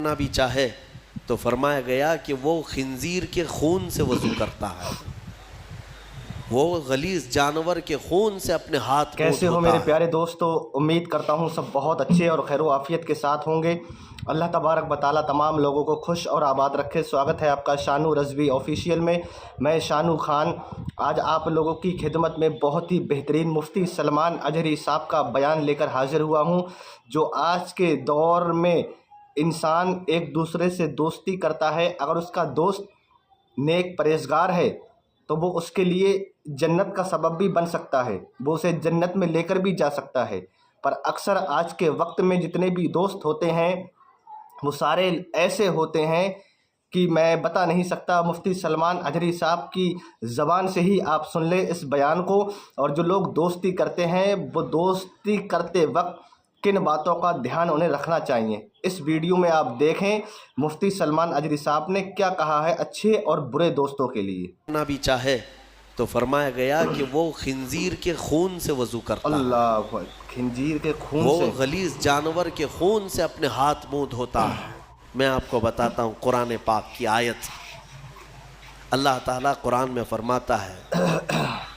کرنا بھی چاہے تو فرمایا گیا کہ وہ خنزیر کے خون سے وضو کرتا ہے، وہ غلیظ جانور کے خون سے اپنے ہاتھ کیسے ہو میرے پیارے دوستو؟ امید کرتا ہوں سب بہت اچھے اور خیر و عافیت کے ساتھ ہوں گے۔ اللہ تبارک بتعالیٰ تمام لوگوں کو خوش اور آباد رکھے۔ سواگت ہے آپ کا شانو رضوی آفیشیل میں۔ میں شانو خان آج آپ لوگوں کی خدمت میں بہت ہی بہترین مفتی سلمان اجہری صاحب کا بیان لے کر حاضر ہوا ہوں، جو آج کے دور میں انسان ایک دوسرے سے دوستی کرتا ہے، اگر اس کا دوست نیک پرہیزگار ہے تو وہ اس کے لیے جنت کا سبب بھی بن سکتا ہے، وہ اسے جنت میں لے کر بھی جا سکتا ہے۔ پر اکثر آج کے وقت میں جتنے بھی دوست ہوتے ہیں وہ سارے ایسے ہوتے ہیں کہ میں بتا نہیں سکتا۔ مفتی سلمان اجہری صاحب کی زبان سے ہی آپ سن لیں اس بیان کو۔ اور جو لوگ دوستی کرتے ہیں وہ دوستی کرتے وقت کن باتوں کا دھیان انہیں رکھنا چاہیے، اس ویڈیو میں آپ دیکھیں مفتی سلمان اجہری صاحب نے کیا کہا ہے اچھے اور برے دوستوں کے لیے۔ کرنا بھی چاہے تو فرمایا گیا کہ وہ خنزیر کے خون سے وضو کرتا ہے، اللہ، خنزیر کے خون سے، وہ غلیظ جانور کے خون سے اپنے ہاتھ منہ دھوتا ہے۔ میں آپ کو بتاتا ہوں قرآن پاک کی آیت۔ اللہ تعالیٰ قرآن میں فرماتا ہے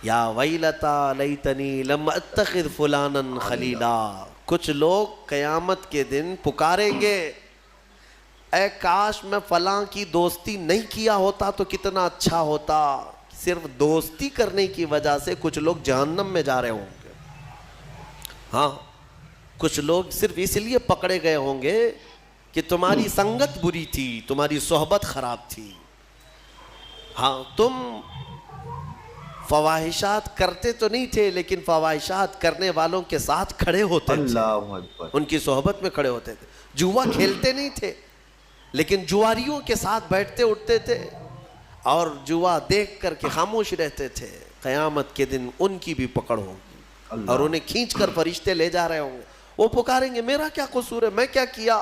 یا ویلتا لیتنی لم اتخذ فلانا خلیلا۔ کچھ لوگ قیامت کے دن پکاریں گے اے کاش میں فلاں کی دوستی نہیں کیا ہوتا تو کتنا اچھا ہوتا۔ صرف دوستی کرنے کی وجہ سے کچھ لوگ جہنم میں جا رہے ہوں گے۔ ہاں، کچھ لوگ صرف اس لیے پکڑے گئے ہوں گے کہ تمہاری سنگت بری تھی، تمہاری صحبت خراب تھی۔ ہاں، تم فواہشات کرتے تو نہیں تھے لیکن فواہشات کرنے والوں کے ساتھ کھڑے ہوتے تھے، اللہ اکبر، ان کی صحبت میں کھڑے ہوتے تھے۔ جوا کھیلتے نہیں تھے لیکن جواریوں کے ساتھ بیٹھتے اٹھتے تھے اور جوا دیکھ کر کے خاموش رہتے تھے۔ قیامت کے دن ان کی بھی پکڑ ہوگی اور انہیں کھینچ کر فرشتے لے جا رہے ہوں گے۔ وہ پکاریں گے میرا کیا قصور ہے، میں کیا کیا،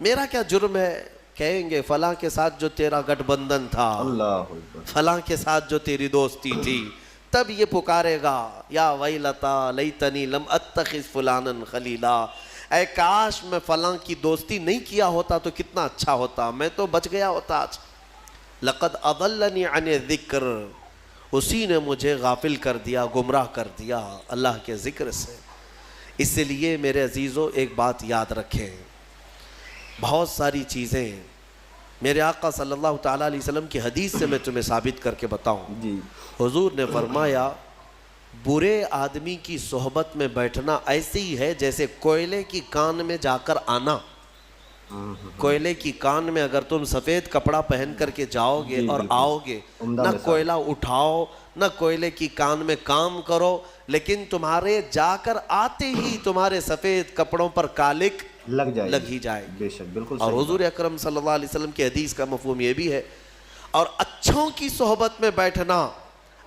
میرا کیا جرم ہے؟ کہیں گے فلاں کے ساتھ جو تیرا گٹھ بندھن تھا، اللہ اکبر، فلاں کے ساتھ جو تیری دوستی تھی۔ تب یہ پکارے گا یا ویلتا لیتنی لم اتخذ فلانا خلیلا، اے کاش میں فلاں کی دوستی نہیں کیا ہوتا تو کتنا اچھا ہوتا، میں تو بچ گیا ہوتا آج۔ لقد اضلنی عن الذکر، اسی نے مجھے غافل کر دیا، گمراہ کر دیا اللہ کے ذکر سے۔ اس لیے میرے عزیزو ایک بات یاد رکھیں، بہت ساری چیزیں میرے آقا صلی اللہ تعالیٰ علیہ وسلم کی حدیث سے میں تمہیں ثابت کر کے بتاؤں۔ جی، حضور نے فرمایا برے آدمی کی صحبت میں بیٹھنا ایسے ہی ہے جیسے کوئلے کی کان میں جا کر آنا۔ کوئلے کی کان میں اگر تم سفید کپڑا پہن کر کے جاؤ گے اور آؤ گے، نہ کوئلہ اٹھاؤ نہ کوئلے کی کان میں کام کرو، لیکن تمہارے جا کر آتے ہی تمہارے سفید کپڑوں پر کالک لگ ہی جائے گی۔ بے شک، بالکل اور حضور اکرم صلی اللہ علیہ وسلم کی حدیث کا مفہوم یہ بھی ہے۔ اور اچھوں کی صحبت میں بیٹھنا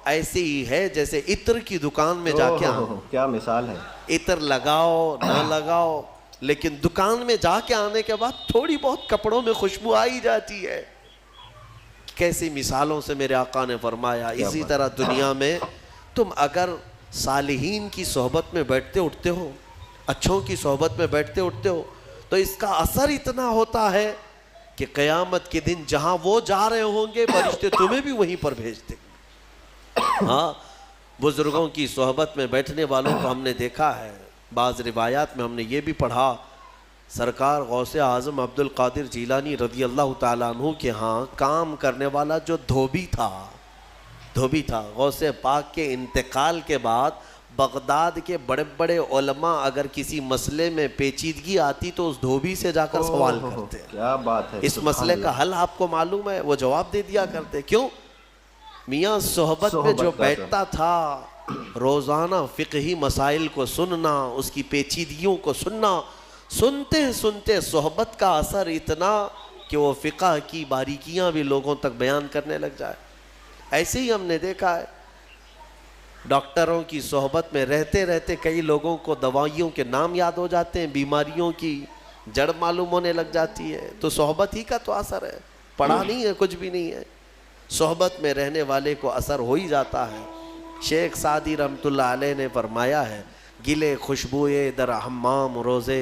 ایسے ہی ہے جیسے عطر کی دکان میں جا کے آنا۔ کیا مثال ہے! عطر لگاؤ نہ لگاؤ لیکن دکان میں جا کے آنے کے بعد تھوڑی بہت کپڑوں میں خوشبو آئی جاتی ہے۔ کیسی مثالوں سے میرے آقا نے فرمایا۔ اسی طرح دنیا میں تم اگر صالحین کی صحبت میں بیٹھتے اٹھتے ہو، اچھوں کی صحبت میں بیٹھتے اٹھتے ہو، تو اس کا اثر اتنا ہوتا ہے کہ قیامت کے دن جہاں وہ جا رہے ہوں گے فرشتے تمہیں بھی وہیں پر بھیج دیں گے۔ ہاں، بزرگوں کی صحبت میں بیٹھنے والوں کو ہم نے دیکھا ہے۔ بعض روایات میں ہم نے یہ بھی پڑھا، سرکار غوث اعظم عبد القادر جیلانی رضی اللہ تعالیٰ عنہ کے ہاں کام کرنے والا جو دھوبی تھا، غوث پاک کے انتقال کے بعد بغداد کے بڑے بڑے علماء اگر کسی مسئلے میں پیچیدگی آتی تو اس دھوبی سے جا کر سوال کرتے ہیں۔ کیا بات ہے! اس مسئلے کا حل آپ کو معلوم ہے؟ وہ جواب دے دیا کرتے۔ کیوں؟ میاں صحبت میں جو بیٹھتا تھا، روزانہ فقہی مسائل کو سننا، اس کی پیچیدگیوں کو سننا، سنتے سنتے صحبت کا اثر اتنا کہ وہ فقہ کی باریکیاں بھی لوگوں تک بیان کرنے لگ جائے۔ ایسے ہی ہم نے دیکھا ہے ڈاکٹروں کی صحبت میں رہتے رہتے کئی لوگوں کو دوائیوں کے نام یاد ہو جاتے ہیں، بیماریوں کی جڑ معلوم ہونے لگ جاتی ہے۔ تو صحبت ہی کا تو اثر ہے، پڑھا نہیں ہے، کچھ بھی نہیں ہے، صحبت میں رہنے والے کو اثر ہو ہی جاتا ہے۔ شیخ سعدی رحمۃ اللہ علیہ نے فرمایا ہے، گلے خوشبوئے در حمام روزے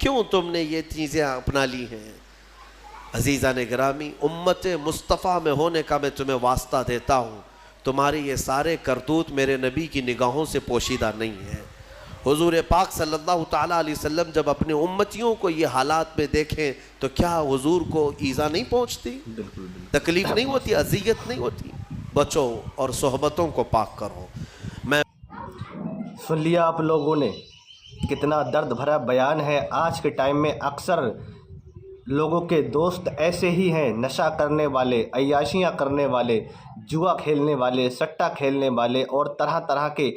کیوں تم نے یہ چیزیں اپنا لی ہیں؟ عزیزان گرامی، امت مصطفیٰ میں ہونے کا میں تمہیں واسطہ دیتا ہوں، تمہاری یہ سارے کرتوت میرے نبی کی نگاہوں سے پوشیدہ نہیں ہیں۔ حضور پاک صلی اللہ تعالیٰ علیہ وسلم جب اپنے امتیوں کو یہ حالات میں دیکھیں تو کیا حضور کو ایذا نہیں پہنچتی؟ تکلیف نہیں ہوتی، اذیت نہیں ہوتی؟ بچو اور صحبتوں کو پاک کرو۔ میں سن لیا آپ لوگوں نے، کتنا درد بھرا بیان ہے۔ آج کے ٹائم میں اکثر لوگوں کے دوست ایسے ہی ہیں، نشہ کرنے والے، عیاشیاں کرنے والے، جوا کھیلنے والے، سٹا کھیلنے والے اور طرح طرح کے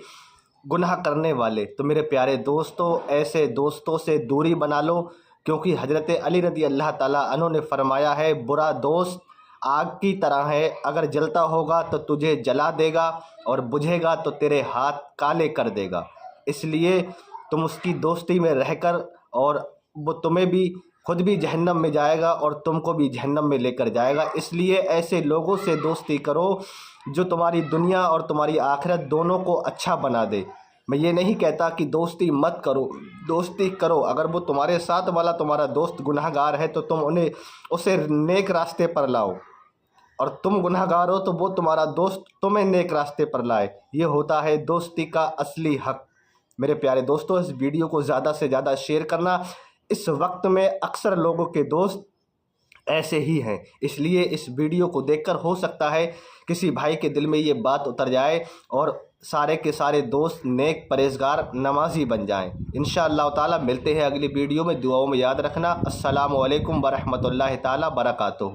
گناہ کرنے والے۔ تو میرے پیارے دوستو، ایسے دوستوں سے دوری بنا لو، کیونکہ حضرت علی رضی اللہ تعالیٰ عنہ نے فرمایا ہے، برا دوست آگ کی طرح ہے، اگر جلتا ہوگا تو تجھے جلا دے گا اور بجھے گا تو تیرے ہاتھ کالے کر دے گا۔ اس لیے تم اس کی دوستی میں رہ کر، اور وہ تمہیں بھی خود بھی جہنم میں جائے گا اور تم کو بھی جہنم میں لے کر جائے گا۔ اس لیے ایسے لوگوں سے دوستی کرو جو تمہاری دنیا اور تمہاری آخرت دونوں کو اچھا بنا دے۔ میں یہ نہیں کہتا کہ دوستی مت کرو، دوستی کرو۔ اگر وہ تمہارے ساتھ والا تمہارا دوست گناہ گار ہے تو تم اسے نیک راستے پر لاؤ، اور تم گناہ گار ہو تو وہ تمہارا دوست تمہیں نیک راستے پر لائے۔ یہ ہوتا ہے دوستی کا اصلی حق۔ میرے پیارے دوستو، اس ویڈیو کو زیادہ سے زیادہ شیئر کرنا۔ اس وقت میں اکثر لوگوں کے دوست ایسے ہی ہیں، اس لیے اس ویڈیو کو دیکھ کر ہو سکتا ہے کسی بھائی کے دل میں یہ بات اتر جائے اور سارے کے سارے دوست نیک پرہیزگار نمازی بن جائیں۔ انشاءاللہ تعالیٰ ملتے ہیں اگلی ویڈیو میں، دعاؤں میں یاد رکھنا۔ السلام علیکم ورحمۃ اللہ تعالیٰ وبرکاتہ۔